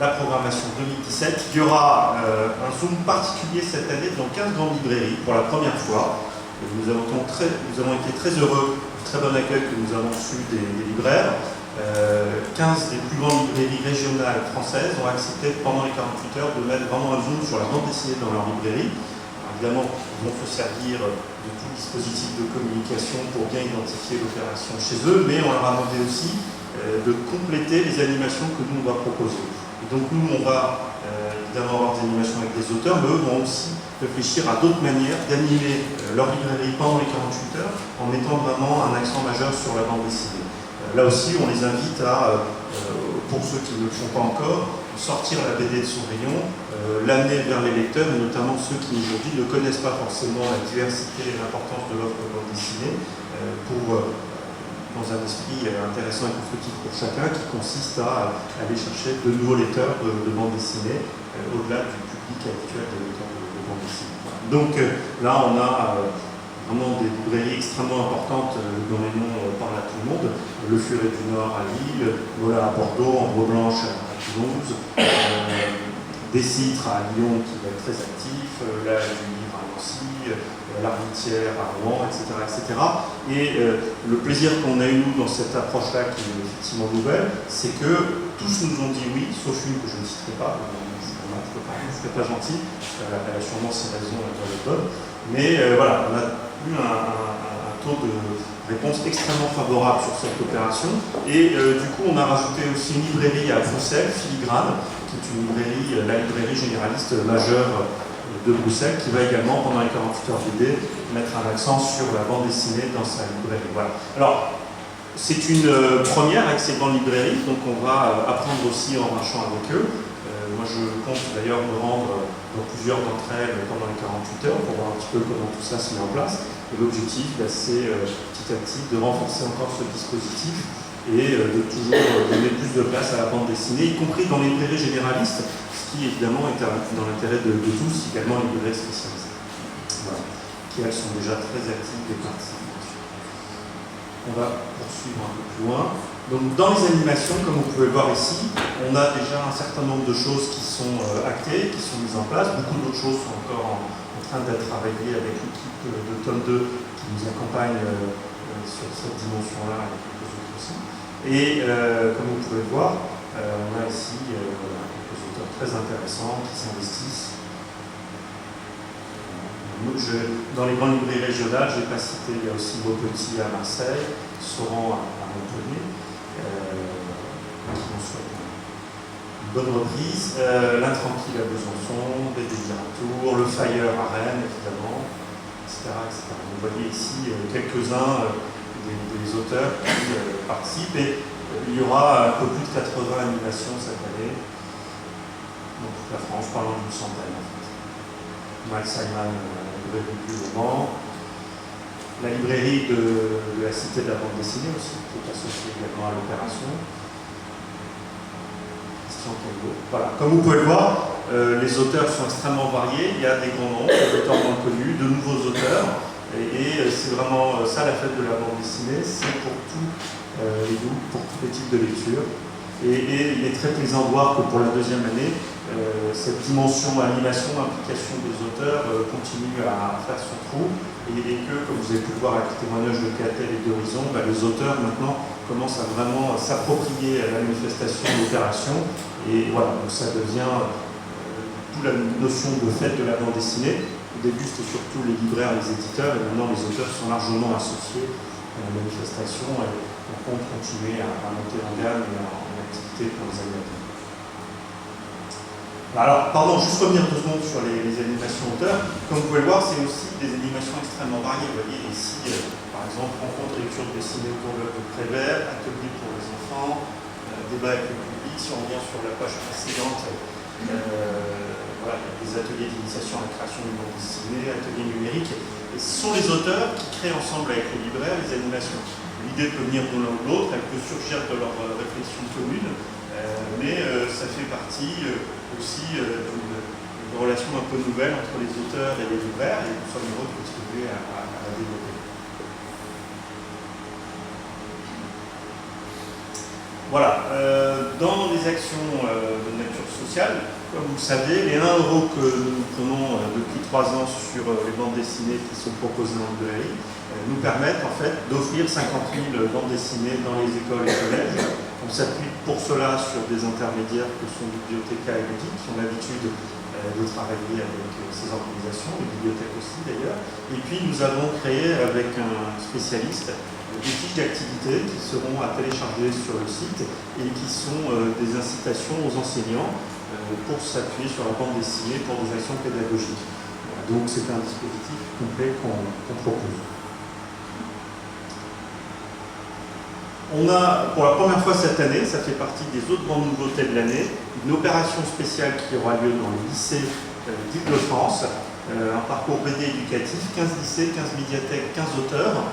la programmation 2017. Il y aura un zoom particulier cette année dans 15 grandes librairies pour la première fois. Nous avons été très heureux du très bon accueil que nous avons reçu des libraires. 15 des plus grandes librairies régionales françaises ont accepté pendant les 48 heures de mettre vraiment un zoom sur la bande dessinée dans leur librairie. Alors, évidemment, ils vont se servir de tout dispositif de communication pour bien identifier l'opération chez eux, mais on leur a demandé aussi de compléter les animations que nous on va proposer. Et donc nous on va évidemment avoir des animations avec des auteurs, mais eux vont aussi réfléchir à d'autres manières d'animer leur librairie pendant les 48 heures en mettant vraiment un accent majeur sur la bande dessinée. Là aussi, on les invite à, pour ceux qui ne le font pas encore, sortir la BD de son rayon, l'amener vers les lecteurs, et notamment ceux qui aujourd'hui ne connaissent pas forcément la diversité et l'importance de l'offre de bande dessinée, dans un esprit intéressant et constructif pour chacun, qui consiste à aller chercher de nouveaux lecteurs de bande dessinée, au-delà du public habituel des lecteurs de bande dessinée. Donc là, on a vraiment des librairies extrêmement importantes dont les noms parlent à tout le monde. Le Furet du Nord à Lille, Voilà à Bordeaux, Ambre Blanche à Toulouse, Des Citres à Lyon qui va être très actif, là du Livre à Nancy, l'Armitière à Rouen, etc. etc. Et le plaisir qu'on a eu nous dans cette approche-là, qui est effectivement nouvelle, c'est que tous nous ont dit oui, sauf une que je ne citerai pas, ce n'est pas gentil, elle a sûrement ses raisons, elle doit être bonne. Mais voilà, on a eu un taux de réponse extrêmement favorable sur cette opération. Et du coup, on a rajouté aussi une librairie à Bruxelles, Filigrane, qui est une librairie, la librairie généraliste majeure de Bruxelles, qui va également, pendant les 48 heures BD, mettre un accent sur la bande dessinée dans sa librairie. Voilà. Alors, c'est une première avec ces grandes librairies, donc on va apprendre aussi en marchant avec eux. Moi, je compte d'ailleurs me rendre dans plusieurs d'entre elles pendant les 48 heures pour voir un petit peu comment tout ça se met en place. Et l'objectif, c'est petit à petit de renforcer encore ce dispositif et de toujours donner plus de place à la bande dessinée, y compris dans les librairies généralistes, ce qui évidemment est dans l'intérêt de tous, également les librairies spécialisées, voilà, qui elles sont déjà très actives et participent. On va poursuivre un peu plus loin. Donc dans les animations, comme vous pouvez le voir ici, on a déjà un certain nombre de choses qui sont actées, qui sont mises en place. Beaucoup d'autres choses sont encore en train d'être travaillées avec l'équipe de tome 2 qui nous accompagne sur cette dimension-là et quelques autres aussi. Et comme vous pouvez le voir, on a ici quelques auteurs très intéressants qui s'investissent. Dans les grandes librairies régionales, je n'ai pas cité, il y a aussi Maupetit à Marseille, Sauran à Montpellier, qui nous souhaitent une bonne reprise. L'Intranquille à Besançon, BD à Tours, Le Fire à Rennes, évidemment, etc. etc. Vous voyez ici quelques-uns des auteurs qui participent, et il y aura un peu plus de 80 animations cette année, dans toute la France, parlant d'une centaine en fait. Mike Simon, la librairie du roman, la librairie de la Cité de la bande dessinée aussi, qui est associée également à l'opération. Voilà. Comme vous pouvez le voir, les auteurs sont extrêmement variés, il y a des grands noms, des auteurs moins connus, de nouveaux auteurs, et c'est vraiment ça la fête de la bande dessinée, c'est pour tous les goûts, pour tous les types de lecture. Et il est très plaisant de voir que pour la deuxième année, cette dimension animation, implication des auteurs continue à faire son trou, et que, comme vous avez pu le voir avec le témoignage de Catel et d'Horizon, les auteurs maintenant commencent à vraiment s'approprier la manifestation de l'opération, et voilà, donc ça devient toute la notion de fête de la bande dessinée. Au début c'était surtout les libraires, les éditeurs, et maintenant les auteurs sont largement associés à la manifestation, et on compte continuer à monter en gamme et en activité pour les années à venir. Alors, pardon, juste revenir 2 secondes sur les animations auteurs. Comme vous pouvez le voir, c'est aussi des animations extrêmement variées. Vous voyez ici, par exemple, rencontre et lecture dessinée autour de l'œuvre de Prévert, atelier pour les enfants, débat avec le public. Si on revient sur la page précédente, voilà, il y a des ateliers d'initiation à la création d'une bande dessinée, ateliers numériques. Et ce sont les auteurs qui créent ensemble avec les libraires les animations. L'idée peut venir de l'un ou de l'autre, elle peut surgir de leur réflexion commune, mais ça fait partie aussi d'une relation un peu nouvelle entre les auteurs et les libraires, et nous sommes heureux de contribuer à la développer. Voilà, dans les actions de nature sociale, comme vous le savez, les 1 € que nous prenons depuis 3 ans sur les bandes dessinées qui sont proposées dans le librairie nous permettent en fait d'offrir 50 000 bandes dessinées dans les écoles et collèges. On s'appuie pour cela sur des intermédiaires que sont Bibliothéca et Ludic, qui ont l'habitude de travailler avec ces organisations, les bibliothèques aussi d'ailleurs. Et puis nous avons créé avec un spécialiste des fiches d'activité qui seront à télécharger sur le site et qui sont des incitations aux enseignants pour s'appuyer sur la bande dessinée pour des actions pédagogiques. Voilà, donc c'est un dispositif complet qu'on propose. On a, pour la première fois cette année, ça fait partie des autres grandes nouveautés de l'année, une opération spéciale qui aura lieu dans le lycée d'Île-de-France, un parcours BD éducatif, 15 lycées, 15 médiathèques, 15 auteurs.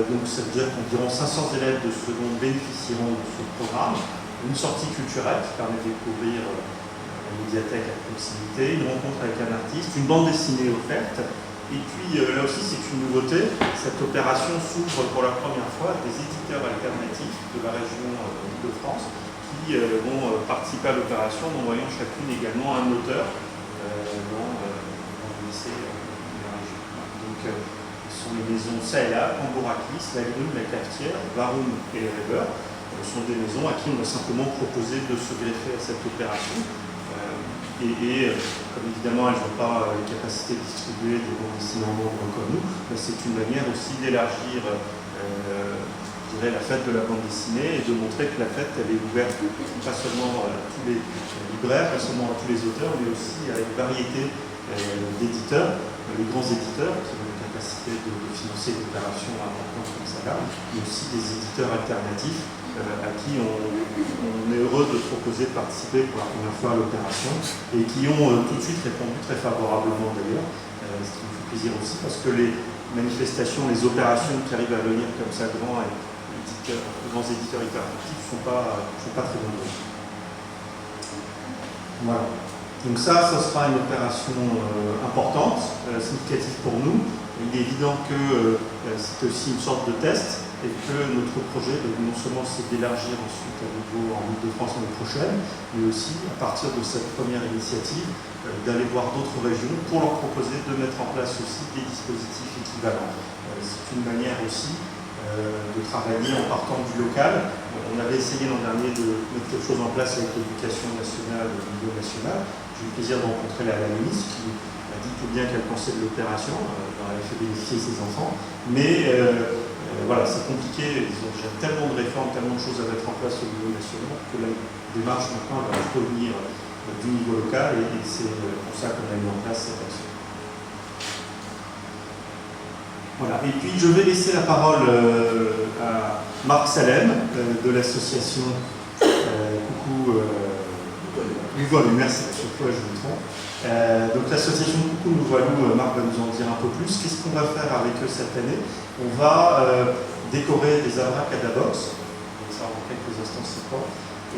Donc ça veut dire qu'environ 500 élèves de seconde bénéficieront de ce programme. Une sortie culturelle qui permet de découvrir la médiathèque à proximité, une rencontre avec un artiste, une bande dessinée offerte. Et puis là aussi c'est une nouveauté, cette opération s'ouvre pour la première fois à des éditeurs alternatifs de la région de France qui vont participer à l'opération en envoyant chacune également un auteur dans le lycée de la région. Donc, les maisons ça et là, Ambourakis, la Grune, la Cafetière, Varoum et les Rêveurs sont des maisons à qui on a simplement proposé de se greffer à cette opération. Comme évidemment elles n'ont pas les capacités de distribuer des bandes dessinées en nombre comme nous, c'est une manière aussi d'élargir la fête de la bande dessinée et de montrer que la fête elle est ouverte pas seulement à tous les libraires, pas seulement à tous les auteurs, mais aussi à une variété d'éditeurs, les grands éditeurs qui ont capacité de financer une opération importante comme ça là, mais aussi des éditeurs alternatifs à qui on est heureux de proposer de participer pour la première fois à l'opération et qui ont tout de suite répondu très favorablement d'ailleurs, ce qui me fait plaisir aussi parce que les manifestations, les opérations qui arrivent à venir comme ça grands éditeurs alternatifs ne sont pas très nombreux. Voilà. Donc ça sera une opération importante, significative pour nous. Il est évident que c'est aussi une sorte de test et que notre projet, non seulement c'est d'élargir ensuite à nouveau en Île-de-France l'année prochaine, mais aussi à partir de cette première initiative, d'aller voir d'autres régions pour leur proposer de mettre en place aussi des dispositifs équivalents. C'est une manière aussi de travailler en partant du local. On avait essayé l'an dernier de mettre quelque chose en place avec l'éducation nationale au niveau national. J'ai eu le plaisir de rencontrer la ministre qui a dit tout bien qu'elle pensait de l'opération, elle avait fait bénéficier ses enfants, mais voilà, c'est compliqué, ils ont déjà tellement de réformes, tellement de choses à mettre en place au niveau national que la démarche maintenant va revenir du niveau local et c'est pour ça qu'on a mis en place cette action. Voilà. Et puis je vais laisser la parole à Marc Salem de l'association Coucou Nous Voilou, merci, à chaque fois je me trompe. Donc l'association Coucou Nous Voilou, Marc va nous en dire un peu plus. Qu'est-ce qu'on va faire avec eux cette année? On va décorer des abracadabox, ça en quelques instants c'est quoi,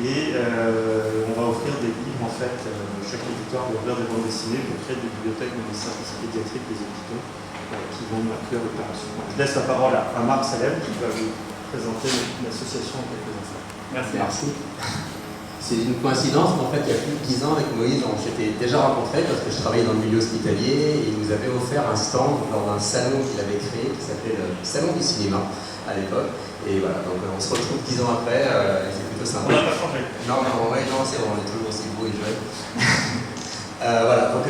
et on va offrir des livres en fait, chaque éditeur va offrir des bandes dessinées pour créer des bibliothèques dans les services pédiatriques des hôpitaux qui vont accueillir l'opération. Je laisse la parole à Marc Salem qui va vous présenter l'association en quelques instants. Merci. C'est une coïncidence, mais en fait, il y a plus de 10 ans, avec Moïse, on s'était déjà rencontrés parce que je travaillais dans le milieu hospitalier et il nous avait offert un stand lors d'un salon qu'il avait créé qui s'appelait le Salon du cinéma à l'époque. Et voilà, donc on se retrouve 10 ans après, et c'est plutôt sympa. On n'a pas changé. Non, c'est bon, on est toujours aussi beau et jeune. Voilà, donc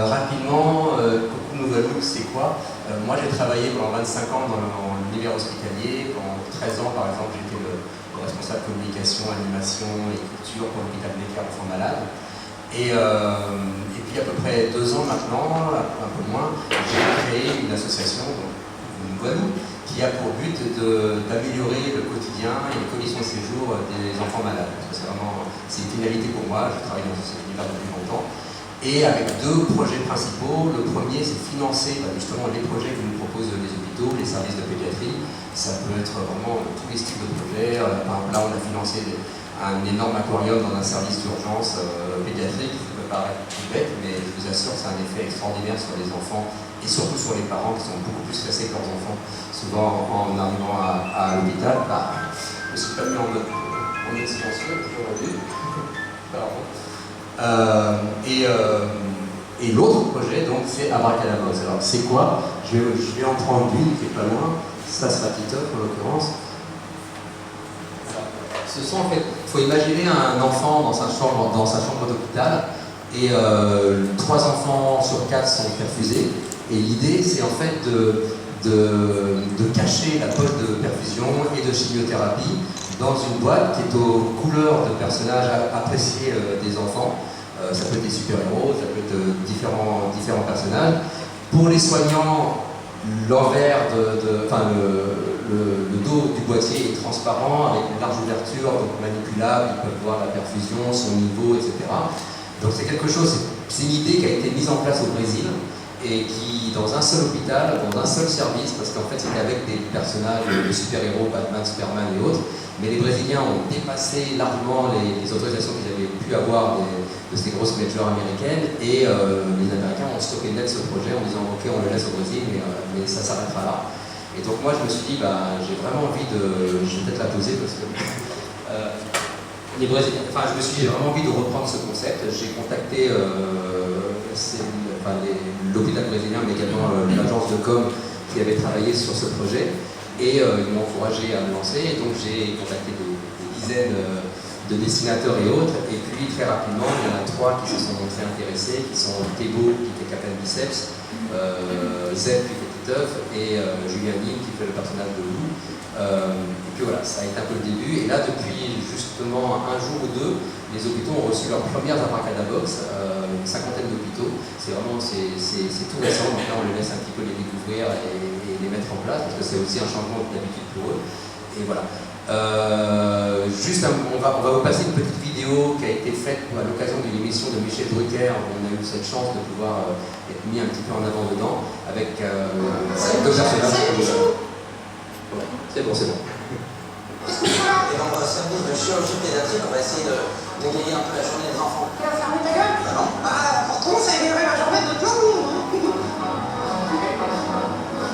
rapidement, Coucou Nous Voilou, c'est quoi? Moi, j'ai travaillé pendant 25 ans dans l'univers hospitalier. Pendant 13 ans, par exemple, j'étais le responsable communication, animation et culture pour l'hôpital Necker Enfants Malades. Et puis à peu près 2 ans maintenant, un peu moins, j'ai créé une association, Nous Voilou, qui a pour but d'améliorer le quotidien et les conditions de séjour des enfants malades. Parce que c'est une finalité pour moi, je travaille dans cet univers depuis longtemps. Et avec 2 projets principaux. Le premier, c'est financer justement les projets que nous proposent les hôpitaux, les services de pédiatrie. Ça peut être vraiment tous les styles de projets. Par exemple, là, on a financé un énorme aquarium dans un service d'urgence pédiatrique. Ça peut paraître tout bête, mais je vous assure, c'est un effet extraordinaire sur les enfants et surtout sur les parents qui sont beaucoup plus stressés que leurs enfants. Souvent, en arrivant à l'hôpital, je ne suis pas mis en mode. On est silencieux, j'aurais dû. Et l'autre projet, donc, c'est Abracadabox. Alors, c'est quoi? Je vais en prendre une qui est pas loin. Ça sera Titeuf, en l'occurrence. Ce sont en fait, il faut imaginer un enfant dans sa chambre d'hôpital, et 3 enfants sur 4 sont perfusés. Et l'idée, c'est en fait de cacher la poche de perfusion et de chimiothérapie dans une boîte qui est aux couleurs de personnages appréciés des enfants. Ça peut être des super-héros, ça peut être différents personnages. Pour les soignants, l'envers, le dos du boîtier est transparent avec une large ouverture, donc manipulable, ils peuvent voir la perfusion, son niveau, etc. Donc c'est quelque chose, c'est une idée qui a été mise en place au Brésil et qui, dans un seul hôpital, dans un seul service, parce qu'en fait c'était avec des personnages de super-héros, Batman, Superman et autres, mais les Brésiliens ont dépassé largement les autorisations qu'ils avaient pu avoir de ces grosses majors américaines, et les Américains ont stoppé net ce projet en disant ok, on le laisse au Brésil, mais ça s'arrêtera là. Et donc moi je me suis dit, j'ai vraiment envie de... Je vais peut-être la poser parce que... les Brésiliens, je me suis vraiment envie de reprendre ce concept. J'ai contacté l'hôpital brésilien, mais également l'agence de com qui avait travaillé sur ce projet. Et ils m'ont encouragé à me lancer. Et donc j'ai contacté des dizaines de dessinateurs et autres. Et puis très rapidement, il y en a 3 qui se sont montrés intéressés, qui sont Thébault, qui fait Captain Biceps, Zeb, qui fait Titeuf, et Julien Lim, qui fait le personnage de Lou. Et puis voilà, ça a été un peu le début. Et là, depuis justement un jour ou 2, les hôpitaux ont reçu leurs premières Abracadabox, une 50aine d'hôpitaux. C'est tout récent, donc là on les laisse un petit peu les découvrir et les mettre en place, parce que c'est aussi un changement d'habitude pour eux. Et voilà. On va vous passer une petite vidéo qui a été faite à l'occasion d'une émission de Michel Drucker, où on a eu cette chance de pouvoir être mis un petit peu en avant dedans, avec 2 personnages. Ouais, c'est bon, c'est bon. Et dans le service de chirurgie pédiatrique, on va essayer d'égayer un peu la journée des enfants. Tu vas fermer ta gueule? Non. Pourtant, ça égayerait la journée de tout le monde.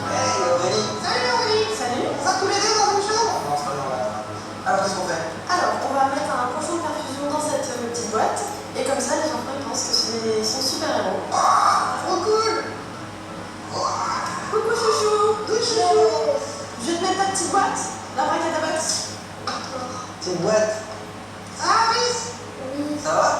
Hey Aurélie. Salut Aurélie. Salut. On va tous les 2 dans une chambre? Non, c'est pas bien. Alors, qu'est-ce qu'on fait? Alors, on va mettre un poisson de perfusion dans cette petite boîte, et comme ça, les enfants ils pensent que c'est son super-héros. Trop cool. Coucou chouchou. Chouchou. Je vais te mettre ta petite boîte, l'Abracadabox. C'est une boîte. Ah oui. Ça va?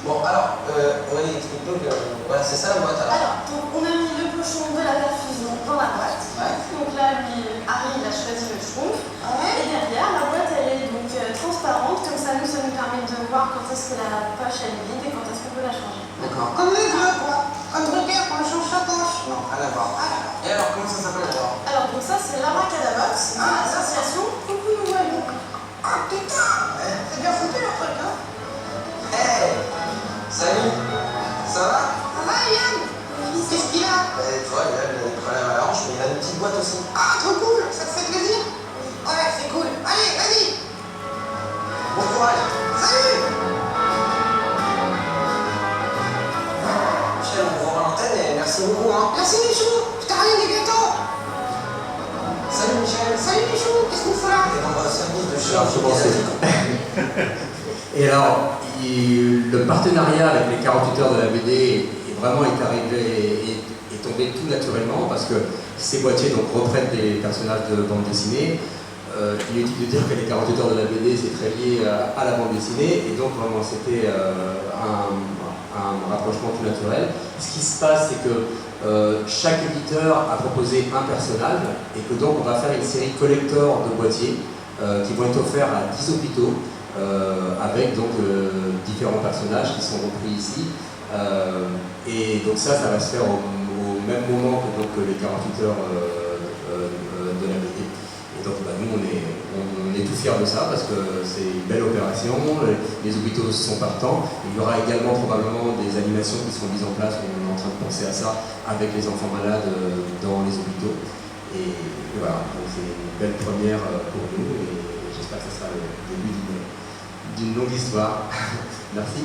Bon, alors, Aurélie, explique-nous que... Voilà, c'est ça la boîte alors. Alors, donc, on a mis le pochon de la perfusion dans la boîte. Ouais. Donc là, Harry, il a choisi le schtroumpf. Ouais. Et derrière, la boîte, elle est donc transparente, comme ça nous permet de voir quand est-ce que la poche elle est vide et quand est-ce qu'on peut la changer. D'accord. Comme les bleus, quoi. Comme Drucker quand on change sa poche. Non, rien à voir. Ah, Et alors, comment ça s'appelle alors? Alors, donc ça, c'est l'Abracadabox, Ah, l'association Coucou Nous Voyons. ah putain. Ouais. C'est bien foutu leur truc, hein. Hey. Salut. Ça va? Ça va Yann? Qu'est-ce qu'il a? Tu vois, il a des problèmes à la hanche, mais il a une petite boîte aussi. Ah, trop cool. Ça te fait plaisir? Ouais, c'est cool. Allez, vas-y. Bon courage. Salut. Michel, on vous rend l'antenne et merci beaucoup. Hein. Merci Michou. Je t'arrive bientôt. Salut Michel. Salut Michou. Qu'est-ce qu'on fait là? Et dans le service de Alors, chirurgie je pensais. pédiatrique. Et alors, le partenariat avec les 48 heures de la BD est tombé tout naturellement, parce que ces boîtiers donc, reprennent des personnages de bande dessinée. Il est utile de dire que les 48 heures de la BD c'est très lié à la bande dessinée, et donc vraiment c'était un rapprochement tout naturel. Ce qui se passe, c'est que chaque éditeur a proposé un personnage, et que donc on va faire une série collector de boîtiers qui vont être offerts à 10 hôpitaux, avec donc différents personnages qui sont repris ici. Et donc ça va se faire au même moment que donc, les 48 heures de la BD. Et donc nous on est tout fiers de ça, parce que c'est une belle opération, les hôpitaux sont partants. Il y aura également probablement des animations qui seront mises en place, on est en train de penser à ça, avec les enfants malades dans les hôpitaux. Et voilà, donc c'est une belle première pour nous, et j'espère que ça sera le début d'une longue histoire. Merci.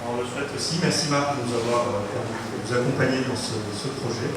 On le souhaite aussi. Merci Marc de nous avoir vous accompagné dans ce projet.